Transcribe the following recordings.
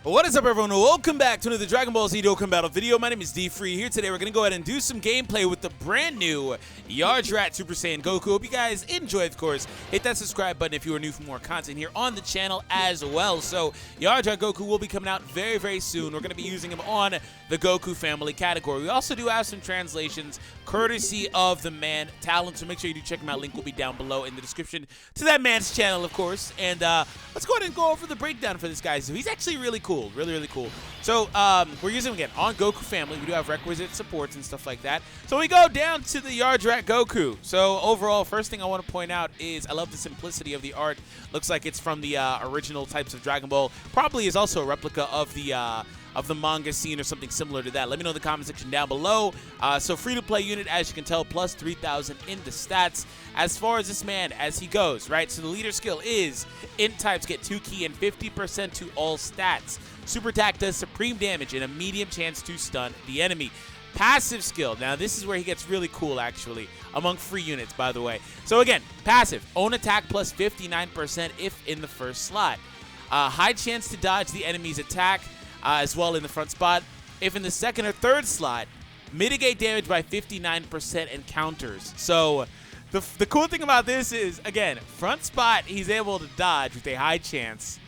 What is up, everyone? Welcome back to another Dragon Ball Z Dokkan Battle video. My name is DFree. Here today, we're going to go ahead and do some gameplay with the brand new Yardrat Super Saiyan Goku. Hope you guys enjoy, of course. Hit that subscribe button if you are new for more content here on the channel as well. So, Yardrat Goku will be coming out very, very soon. We're going to be using him on the Goku family category. We also do have some translations courtesy of the man Talent, so make sure you do check him out. Link will be down below in the description to that man's channel, of course. And let's go ahead and go over the breakdown for this guy. So, he's actually really cool. Really cool. So we're using him again on Goku family. We do have requisite supports and stuff like that. So we go down to the Yardrat Goku. So overall, first thing I want to point out is I love the simplicity of the art. Looks like it's from the original types of Dragon Ball. Probably is also a replica of the manga scene or something similar to that. Let me know in the comment section down below. So free-to-play unit, as you can tell, plus 3,000 in the stats. As far as this man, as he goes, right? So the leader skill is Int types get 2 ki and 50% to all stats. Super attack does supreme damage and a medium chance to stun the enemy. Passive skill. Now, this is where he gets really cool, actually, among free units, by the way. So again, passive. Own attack plus 59% if in the first slot. High chance to dodge the enemy's attack. As well in the front spot. If in the second or third slot, mitigate damage by 59% and counters. So the cool thing about this is, again, front spot, he's able to dodge with a high chance.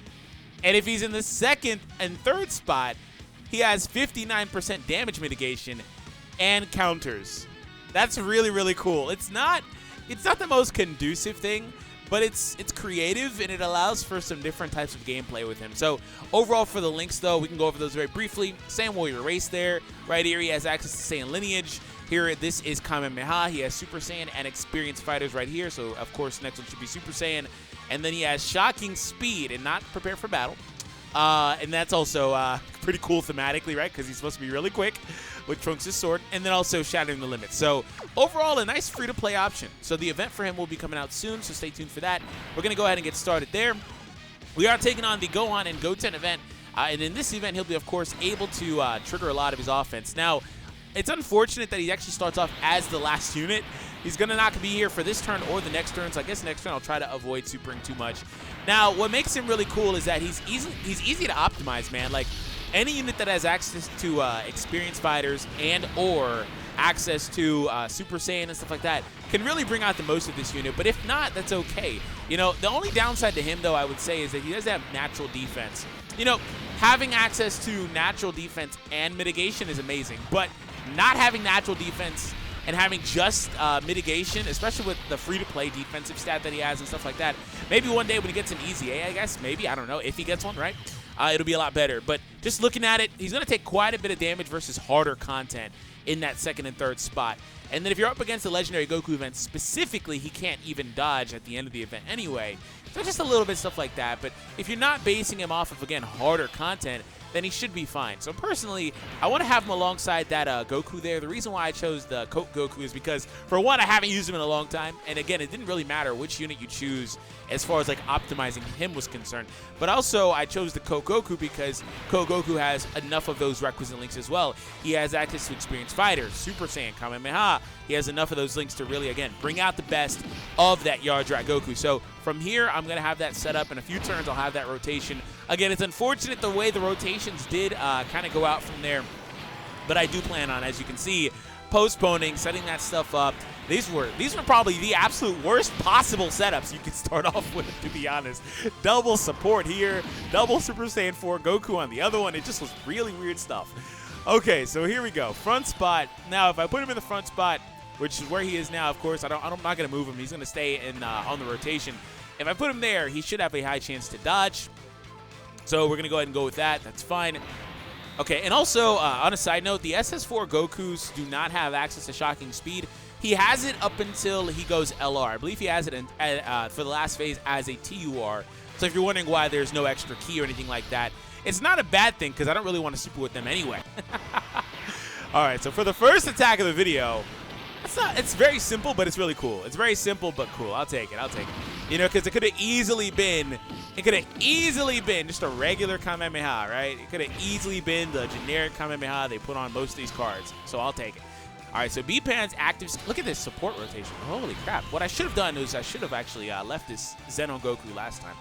And if he's in the second and third spot, he has 59% damage mitigation and counters. That's really cool. It's not the most conducive thing, but it's creative, and it allows for some different types of gameplay with him. So overall, for the links, though, we can go over those very briefly. Saiyan Warrior Race there. Right here, he has access to Saiyan Lineage. Here, this is Kamehameha. He has Super Saiyan and Experienced Fighters right here. So, of course, next one should be Super Saiyan. And then he has Shocking Speed and Not Prepared for Battle. And that's also pretty cool thematically, right? Because he's supposed to be really quick with Trunks' sword. And then also Shattering the Limits. So overall, a nice free-to-play option. So the event for him will be coming out soon, so stay tuned for that. We're going to go ahead and get started there. We are taking on the Gohan and Goten event. And in this event, he'll be, of course, able to trigger a lot of his offense. Now, it's unfortunate that he actually starts off as the last unit. He's going to not be here for this turn or the next turn, so I guess next turn I'll try to avoid supering too much. Now, what makes him really cool is that he's easy to optimize, man. Like, any unit that has access to experienced fighters and or access to Super Saiyan and stuff like that can really bring out the most of this unit. But if not, that's okay. You know, the only downside to him, though, I would say, is that he doesn't have natural defense. You know, having access to natural defense and mitigation is amazing, but not having natural defense and having just mitigation, especially with the free-to-play defensive stat that he has and stuff like that, maybe one day when he gets an easy A, I guess, maybe, I don't know, if he gets one, right? It'll be a lot better. But just looking at it, he's going to take quite a bit of damage versus harder content in that second and third spot. And then if you're up against the Legendary Goku event specifically, he can't even dodge at the end of the event anyway. So just a little bit of stuff like that. But if you're not basing him off of, again, harder content, then he should be fine. So personally, I want to have him alongside that Goku there. The reason why I chose the Coke Goku is because, for one, I haven't used him in a long time. And again, it didn't really matter which unit you choose as far as like optimizing him was concerned. But also, I chose the Coke Goku because Coke Goku has enough of those requisite links as well. He has access to Experienced Fighters, Super Saiyan, Kamehameha. He has enough of those links to really, again, bring out the best of that Yardrat Goku. So from here, I'm going to have that set up. In a few turns, I'll have that rotation. Again, it's unfortunate the way the rotations did kind of go out from there. But I do plan on, as you can see, postponing, setting that stuff up. These were probably the absolute worst possible setups you could start off with, to be honest. Double support here, double Super Saiyan 4 Goku on the other one. It just was really weird stuff. Okay, so here we go. Front spot. Now, if I put him in the front spot, which is where he is now, of course, I'm not going to move him. He's going to stay in on the rotation. If I put him there, he should have a high chance to dodge. So we're going to go ahead and go with that. That's fine. Okay, and also, on a side note, the SS4 Gokus do not have access to Shocking Speed. He has it up until he goes LR. I believe he has it for the last phase as a TUR. So if you're wondering why there's no extra key or anything like that, it's not a bad thing because I don't really want to super with them anyway. All right, so for the first attack of the video, it's very simple, but it's really cool. It's very simple, but cool. I'll take it. You know, because it could have easily been just a regular Kamehameha, right? It could have easily been the generic Kamehameha they put on most of these cards. So I'll take it. All right, so B-Pan's active. Look at this support rotation. Holy crap. What I should have done is I should have actually left this Zenon Goku last time.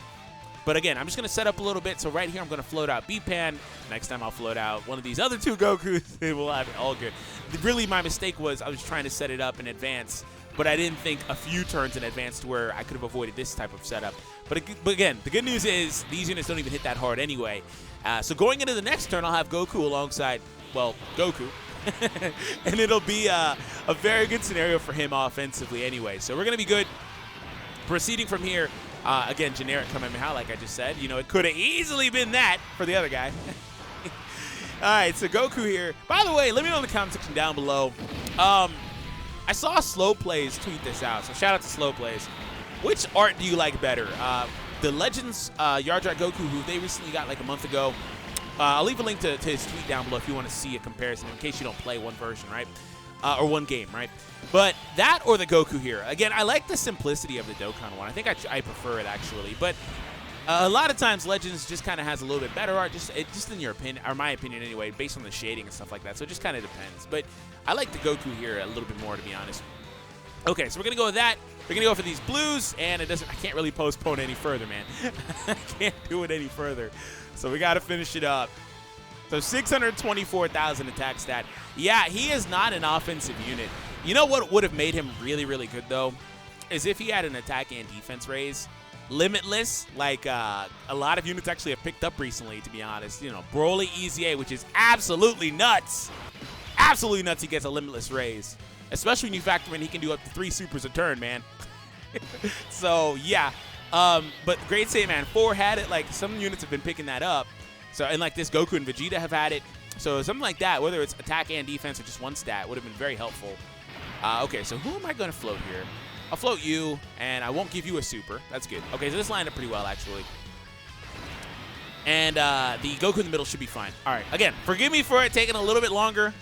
But again, I'm just going to set up a little bit. So right here, I'm going to float out B-Pan. Next time I'll float out one of these other 2 Gokus. We'll have it all good. Really, my mistake was I was trying to set it up in advance, but I didn't think a few turns in advance to where I could have avoided this type of setup. But again, the good news is these units don't even hit that hard anyway. So going into the next turn, I'll have Goku alongside, well, Goku. And it'll be a very good scenario for him offensively anyway. So we're going to be good. Proceeding from here, again, generic Kamehameha, like I just said. You know, it could have easily been that for the other guy. All right, so Goku here. By the way, let me know in the comment section down below. I saw Slow Plays tweet this out, so shout out to Slow Plays. Which art do you like better? The Legends Yardrat Goku, who they recently got like a month ago. I'll leave a link to his tweet down below if you want to see a comparison in case you don't play one version, right? Or one game, right? But that or the Goku here. Again, I like the simplicity of the Dokkan one. I think I prefer it, actually. But a lot of times, Legends just kind of has a little bit better art, just in your opinion, or my opinion anyway, based on the shading and stuff like that. So it just kind of depends. But I like the Goku here a little bit more, to be honest. Okay, so we're going to go with that. We're going to go for these blues, and I can't really postpone any further, man. I can't do it any further. So we got to finish it up. So 624,000 attack stat. Yeah, he is not an offensive unit. You know what would have made him really, really good, though? Is if he had an attack and defense raise. Limitless, like a lot of units actually have picked up recently, to be honest. You know, Broly EZA, which is absolutely nuts. Absolutely nuts he gets a limitless raise. Especially when you factor in he can do up to 3 supers a turn, man. So, yeah. But Great Saiyan 4 had it. Like, some units have been picking that up. So, and like this Goku and Vegeta have had it. So something like that, whether it's attack and defense or just one stat, would have been very helpful. Okay, so who am I going to float here? I'll float you, and I won't give you a super. That's good. Okay, so this lined up pretty well, actually. And the Goku in the middle should be fine. All right, again, forgive me for it taking a little bit longer.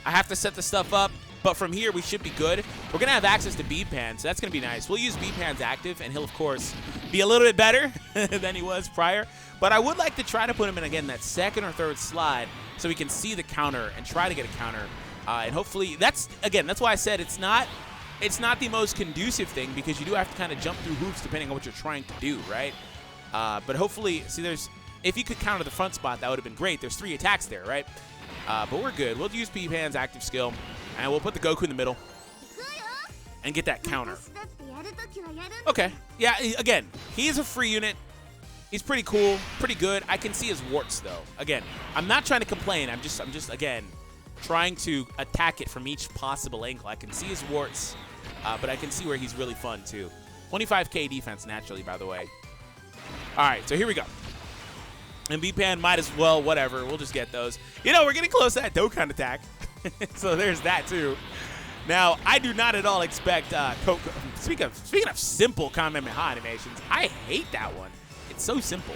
I have to set the stuff up. But from here, we should be good. We're going to have access to B-Pan, so that's going to be nice. We'll use B-Pan's active, and he'll, of course, be a little bit better than he was prior. But I would like to try to put him in, again, that second or third slot so we can see the counter and try to get a counter. And hopefully, that's why I said it's not the most conducive thing because you do have to kind of jump through hoops depending on what you're trying to do, right? But hopefully, see, if you could counter the front spot, that would have been great. There's 3 attacks there, right? But we're good. We'll use B-Pan's active skill. And we'll put the Goku in the middle and get that counter. Okay. Yeah, again, he's a free unit. He's pretty cool, pretty good. I can see his warts, though. Again, I'm not trying to complain. I'm just again, trying to attack it from each possible angle. I can see his warts, but I can see where he's really fun, too. 25k defense, naturally, by the way. All right, so here we go. And B-Pan might as well, whatever. We'll just get those. You know, we're getting close to that Dokkan attack. So there's that too. Now, I do not at all expect speaking of simple Kamehameha animations, I hate that one. It's so simple.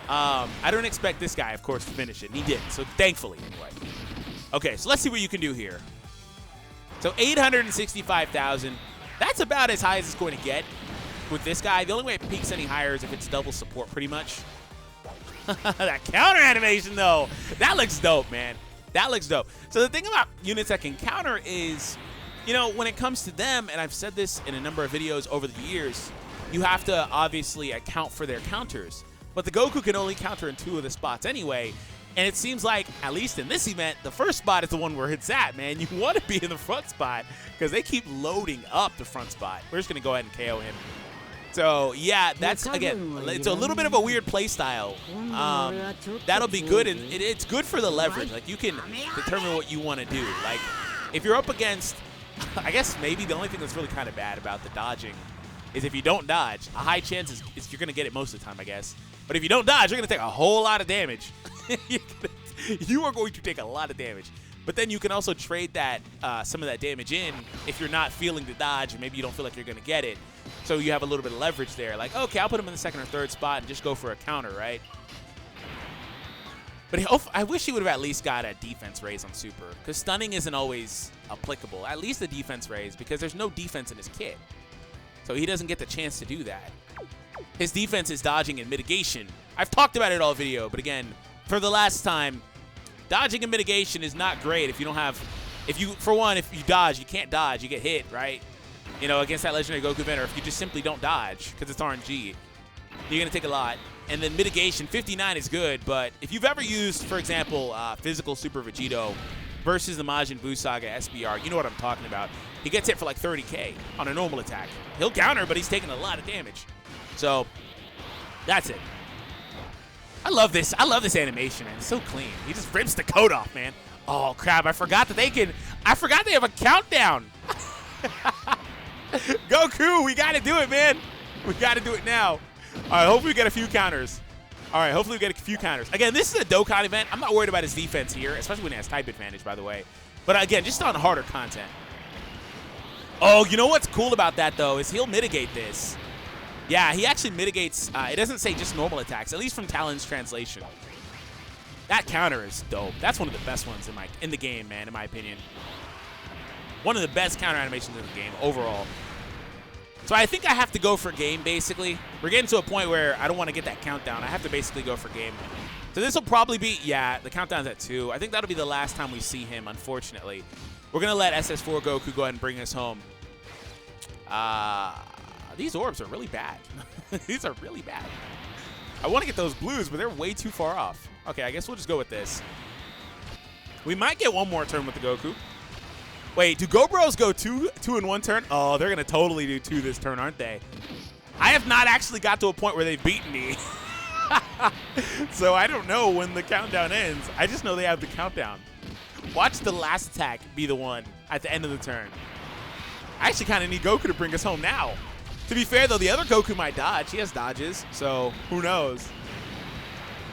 I don't expect this guy, of course, to finish it, and he didn't. So thankfully, anyway. Okay, so let's see what you can do here. So 865,000. That's about as high as it's going to get with this guy. The only way it peaks any higher is if it's double support, pretty much. That counter animation, though, that looks dope, man. That looks dope. So the thing about units that can counter is, you know, when it comes to them, and I've said this in a number of videos over the years, you have to obviously account for their counters. But the Goku can only counter in 2 of the spots anyway. And it seems like, at least in this event, the first spot is the one where it's at, man. You want to be in the front spot because they keep loading up the front spot. We're just going to go ahead and KO him. So, yeah, that's, again, it's a little bit of a weird play style. That'll be good, and it's good for the leverage. Like, you can determine what you want to do. Like, if you're up against, I guess maybe the only thing that's really kind of bad about the dodging is if you don't dodge, a high chance is you're going to get it most of the time, I guess. But if you don't dodge, you're going to take a whole lot of damage. You are going to take a lot of damage. But then you can also trade that some of that damage in if you're not feeling the dodge and maybe you don't feel like you're going to get it. So you have a little bit of leverage there. Like, okay, I'll put him in the second or third spot and just go for a counter, right? But I wish he would have at least got a defense raise on Super because stunning isn't always applicable. At least a defense raise because there's no defense in his kit. So he doesn't get the chance to do that. His defense is dodging and mitigation. I've talked about it all video, but again, for the last time, dodging and mitigation is not great if you don't have, if you dodge, you can't dodge, you get hit, right? You know, against that Legendary Goku event, or if you just simply don't dodge because it's RNG. you're going to take a lot. And then mitigation, 59 is good, but if you've ever used, for example, physical Super Vegito versus the Majin Buu Saga SBR, you know what I'm talking about. He gets hit for like 30k on a normal attack. He'll counter, but he's taking a lot of damage. So that's it. I love this. I love this animation, man. It's so clean. He just rips the coat off, man. Oh crap! I forgot that they have a countdown. Goku, we gotta do it, man. We gotta do it now. All right, hopefully we get a few counters. All right, hopefully we get a few counters. Again, this is a Dokkan event. I'm not worried about his defense here, especially when he has type advantage, by the way. But again, just on harder content. Oh, you know what's cool about that, though, is he'll mitigate this. Yeah, he actually mitigates. It doesn't say just normal attacks, at least from Talon's translation. That counter is dope. That's one of the best ones in the game, man, in my opinion. One of the best counter animations in the game overall. So I think I have to go for game, basically. We're getting to a point where I don't want to get that countdown. I have to basically go for game. So this will probably be, yeah, the countdown's at 2. I think that'll be the last time we see him, unfortunately. We're going to let SS4 Goku go ahead and bring us home. These orbs are really bad. These are really bad. I want to get those blues, but they're way too far off. Okay, I guess we'll just go with this. We might get one more turn with the Goku. Wait, do Go-Bros go two in one turn? Oh, they're going to totally do 2 this turn, aren't they? I have not actually got to a point where they've beaten me. So I don't know when the countdown ends. I just know they have the countdown. Watch the last attack be the one at the end of the turn. I actually kind of need Goku to bring us home now. To be fair, though, the other Goku might dodge. He has dodges, so who knows?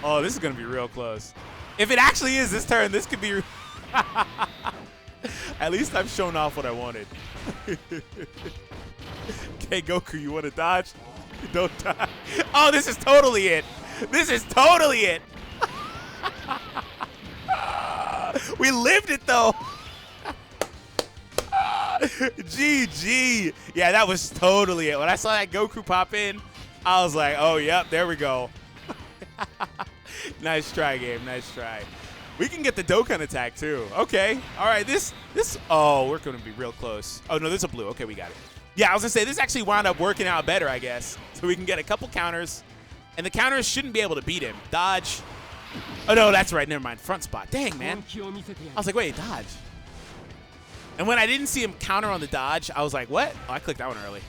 Oh, this is going to be real close. If it actually is this turn, this could be... At least I've shown off what I wanted. Okay, Goku, you want to dodge? Don't dodge. Oh, this is totally it. This is totally it. We lived it, though. GG. Yeah, that was totally it. When I saw that Goku pop in, I was like, oh, yep, there we go. Nice try, game. Nice try. We can get the Dokkan attack, too. Okay. All right. Oh, we're going to be real close. Oh, no, there's a blue. Okay, we got it. Yeah, I was going to say, this actually wound up working out better, I guess. So we can get a couple counters. And the counters shouldn't be able to beat him. Dodge. Oh, no, that's right. Never mind. Front spot. Dang, man. I was like, wait, dodge. And when I didn't see him counter on the dodge, I was like, what? Oh, I clicked that one early.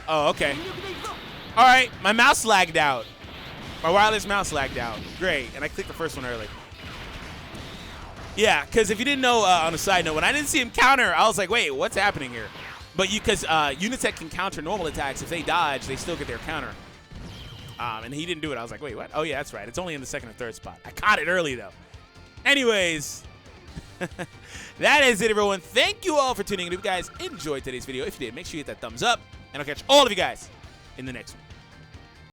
Oh, okay. All right. My mouse lagged out. My wireless mouse lagged out. Great. And I clicked the first one early. Yeah, because if you didn't know, on a side note, when I didn't see him counter, I was like, wait, what's happening here? But because Unitech can counter normal attacks. If they dodge, they still get their counter. And he didn't do it. I was like, wait, what? Oh, yeah, that's right. It's only in the second or third spot. I caught it early, though. Anyways, that is it, everyone. Thank you all for tuning in. If you guys enjoyed today's video, if you did, make sure you hit that thumbs up. And I'll catch all of you guys in the next one.